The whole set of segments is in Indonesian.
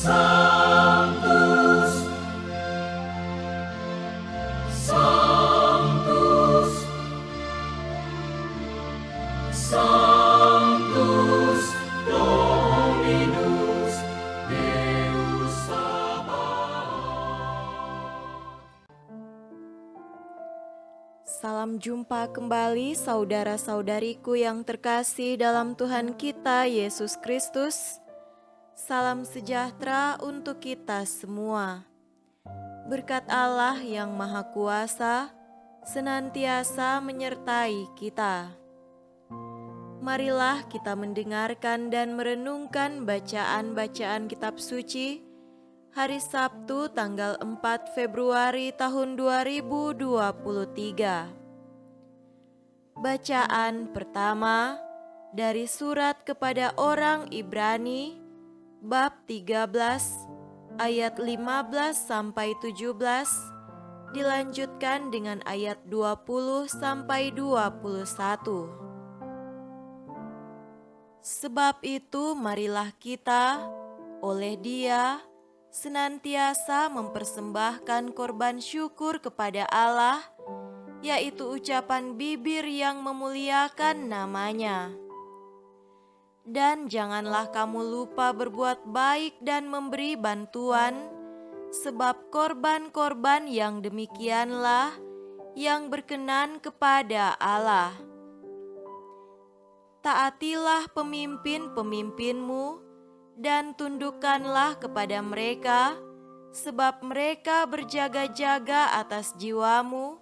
Sanctus, Sanctus, Sanctus Dominus Deus Sabaoth. Salam jumpa kembali saudara-saudariku yang terkasih dalam Tuhan kita Yesus Kristus. Salam sejahtera untuk kita semua. Berkat Allah yang Maha Kuasa senantiasa menyertai kita. Marilah kita mendengarkan dan merenungkan bacaan-bacaan kitab suci hari Sabtu tanggal 4 Februari tahun 2023. Bacaan pertama dari surat kepada orang Ibrani bab 13 ayat 15 sampai 17 dilanjutkan dengan ayat 20 sampai 21. Sebab itu marilah kita oleh Dia senantiasa mempersembahkan korban syukur kepada Allah, yaitu ucapan bibir yang memuliakan nama-Nya. Dan janganlah kamu lupa berbuat baik dan memberi bantuan, sebab korban-korban yang demikianlah yang berkenan kepada Allah. Taatilah pemimpin-pemimpinmu dan tundukkanlah kepada mereka, sebab mereka berjaga-jaga atas jiwamu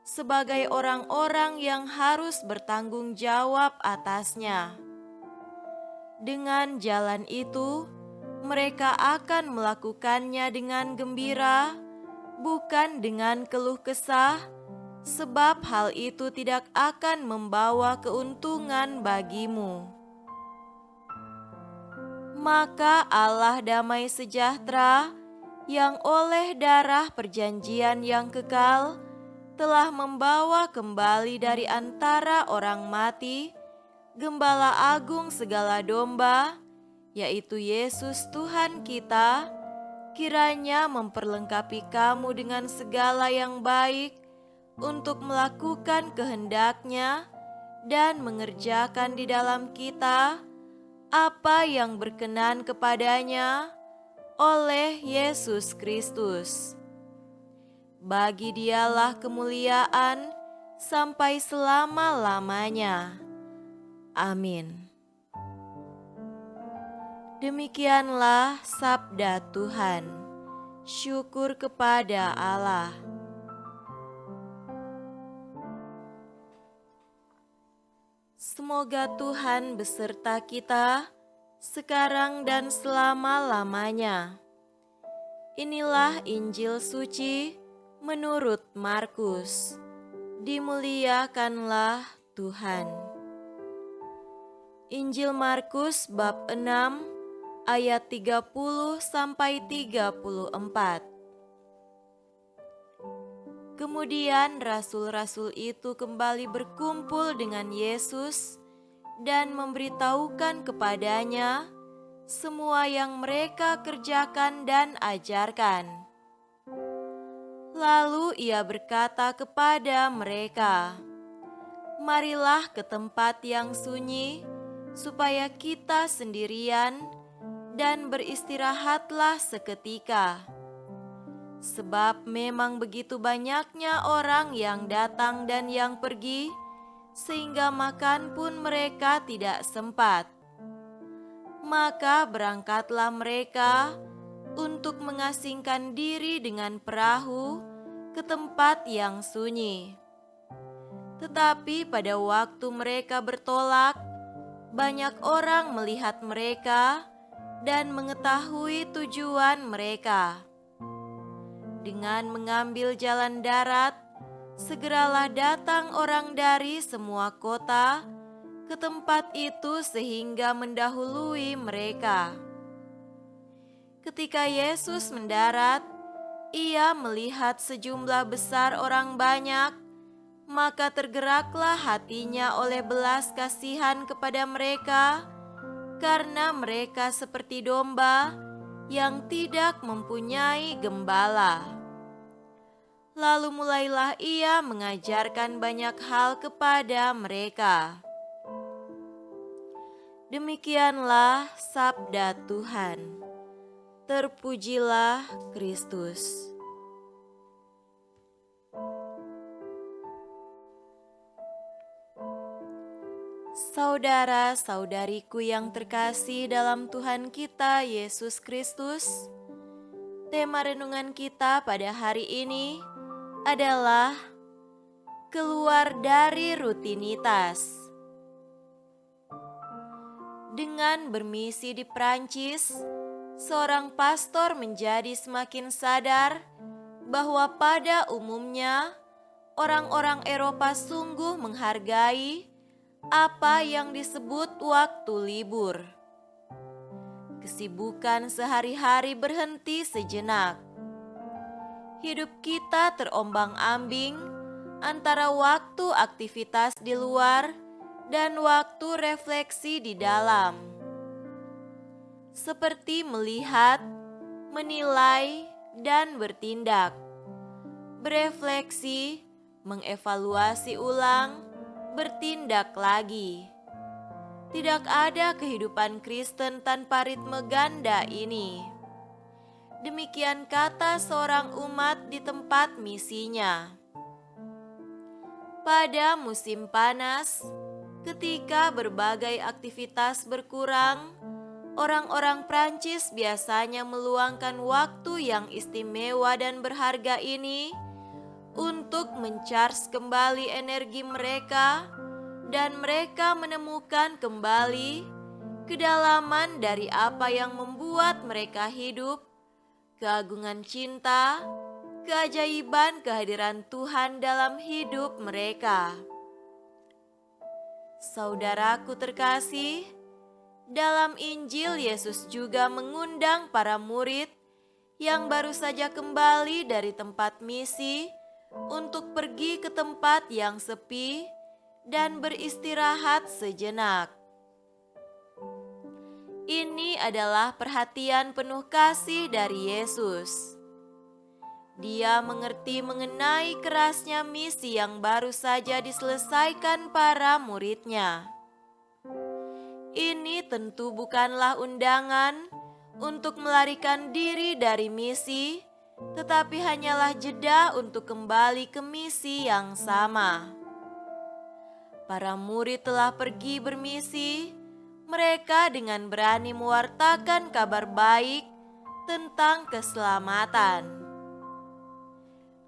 sebagai orang-orang yang harus bertanggung jawab atasnya. Dengan jalan itu, mereka akan melakukannya dengan gembira, bukan dengan keluh kesah, sebab hal itu tidak akan membawa keuntungan bagimu. Maka Allah damai sejahtera yang oleh darah perjanjian yang kekal telah membawa kembali dari antara orang mati Gembala Agung segala domba, yaitu Yesus Tuhan kita, kiranya memperlengkapi kamu dengan segala yang baik untuk melakukan kehendak-Nya dan mengerjakan di dalam kita apa yang berkenan kepada-Nya oleh Yesus Kristus. Bagi Dialah kemuliaan sampai selama-lamanya. Amin. Demikianlah sabda Tuhan. Syukur kepada Allah. Semoga Tuhan beserta kita sekarang dan selama-lamanya. Inilah Injil suci menurut Markus. Dimuliakanlah Tuhan. Injil Markus bab 6 ayat 30 sampai 34. Kemudian rasul-rasul itu kembali berkumpul dengan Yesus dan memberitahukan kepadanya semua yang mereka kerjakan dan ajarkan. Lalu ia berkata kepada mereka, "Marilah ke tempat yang sunyi, supaya kita sendirian dan beristirahatlah seketika. Sebab memang begitu banyaknya orang yang datang dan yang pergi, sehingga makan pun mereka tidak sempat. Maka berangkatlah mereka untuk mengasingkan diri dengan perahu ke tempat yang sunyi. Tetapi pada waktu mereka bertolak, banyak orang melihat mereka dan mengetahui tujuan mereka. Dengan mengambil jalan darat, segeralah datang orang dari semua kota ke tempat itu sehingga mendahului mereka. Ketika Yesus mendarat, Ia melihat sejumlah besar orang banyak, maka tergeraklah hatinya oleh belas kasihan kepada mereka, karena mereka seperti domba yang tidak mempunyai gembala. Lalu mulailah ia mengajarkan banyak hal kepada mereka. Demikianlah sabda Tuhan. Terpujilah Kristus. Saudara-saudariku yang terkasih dalam Tuhan kita Yesus Kristus, tema renungan kita pada hari ini adalah keluar dari rutinitas. Dengan bermisi di Prancis, seorang pastor menjadi semakin sadar bahwa pada umumnya orang-orang Eropa sungguh menghargai apa yang disebut waktu libur. Kesibukan sehari-hari berhenti sejenak. Hidup kita terombang-ambing antara waktu aktivitas di luar dan waktu refleksi di dalam. Seperti melihat, menilai, dan bertindak. Berefleksi, mengevaluasi ulang, bertindak lagi. Tidak ada kehidupan Kristen tanpa ritme ganda ini. Demikian kata seorang umat di tempat misinya. Pada musim panas, ketika berbagai aktivitas berkurang, orang-orang Prancis biasanya meluangkan waktu yang istimewa dan berharga ini untuk mencharge kembali energi mereka, dan mereka menemukan kembali kedalaman dari apa yang membuat mereka hidup, keagungan cinta, keajaiban kehadiran Tuhan dalam hidup mereka. Saudaraku terkasih, dalam Injil Yesus juga mengundang para murid yang baru saja kembali dari tempat misi untuk pergi ke tempat yang sepi dan beristirahat sejenak. Ini adalah perhatian penuh kasih dari Yesus. Dia mengerti mengenai kerasnya misi yang baru saja diselesaikan para muridnya. Ini tentu bukanlah undangan untuk melarikan diri dari misi, tetapi hanyalah jeda untuk kembali ke misi yang sama. Para murid telah pergi bermisi, mereka dengan berani mewartakan kabar baik tentang keselamatan.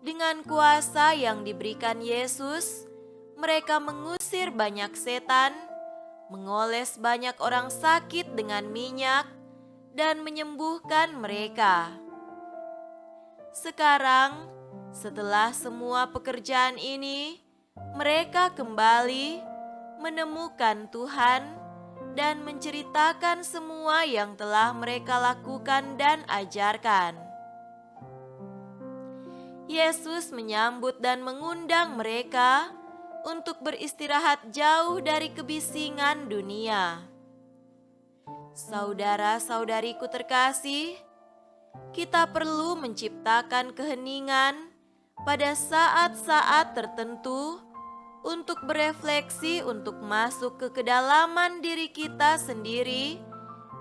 Dengan kuasa yang diberikan Yesus, mereka mengusir banyak setan, mengoles banyak orang sakit dengan minyak, dan menyembuhkan mereka. Sekarang, setelah semua pekerjaan ini, mereka kembali menemukan Tuhan dan menceritakan semua yang telah mereka lakukan dan ajarkan. Yesus menyambut dan mengundang mereka untuk beristirahat jauh dari kebisingan dunia. Saudara-saudariku terkasih, kita perlu menciptakan keheningan pada saat-saat tertentu untuk berefleksi, untuk masuk ke kedalaman diri kita sendiri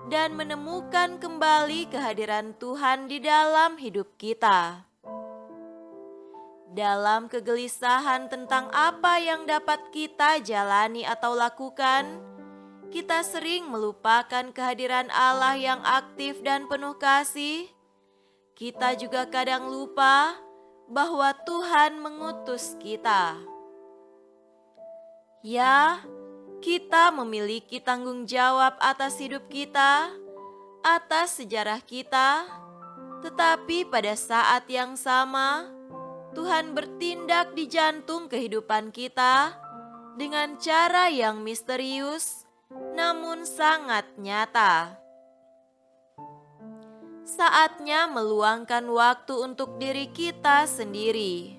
dan menemukan kembali kehadiran Tuhan di dalam hidup kita. Dalam kegelisahan tentang apa yang dapat kita jalani atau lakukan, kita sering melupakan kehadiran Allah yang aktif dan penuh kasih. Kita juga kadang lupa bahwa Tuhan mengutus kita. Ya, kita memiliki tanggung jawab atas hidup kita, atas sejarah kita, tetapi pada saat yang sama, Tuhan bertindak di jantung kehidupan kita dengan cara yang misterius namun sangat nyata. Saatnya meluangkan waktu untuk diri kita sendiri.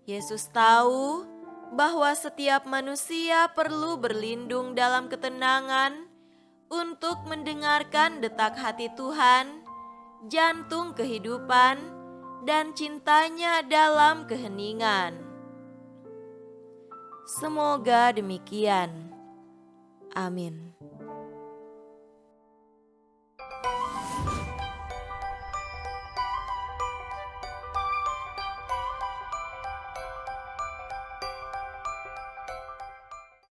Yesus tahu bahwa setiap manusia perlu berlindung dalam ketenangan untuk mendengarkan detak hati Tuhan, jantung kehidupan, dan cintanya dalam keheningan. Semoga demikian. Amin.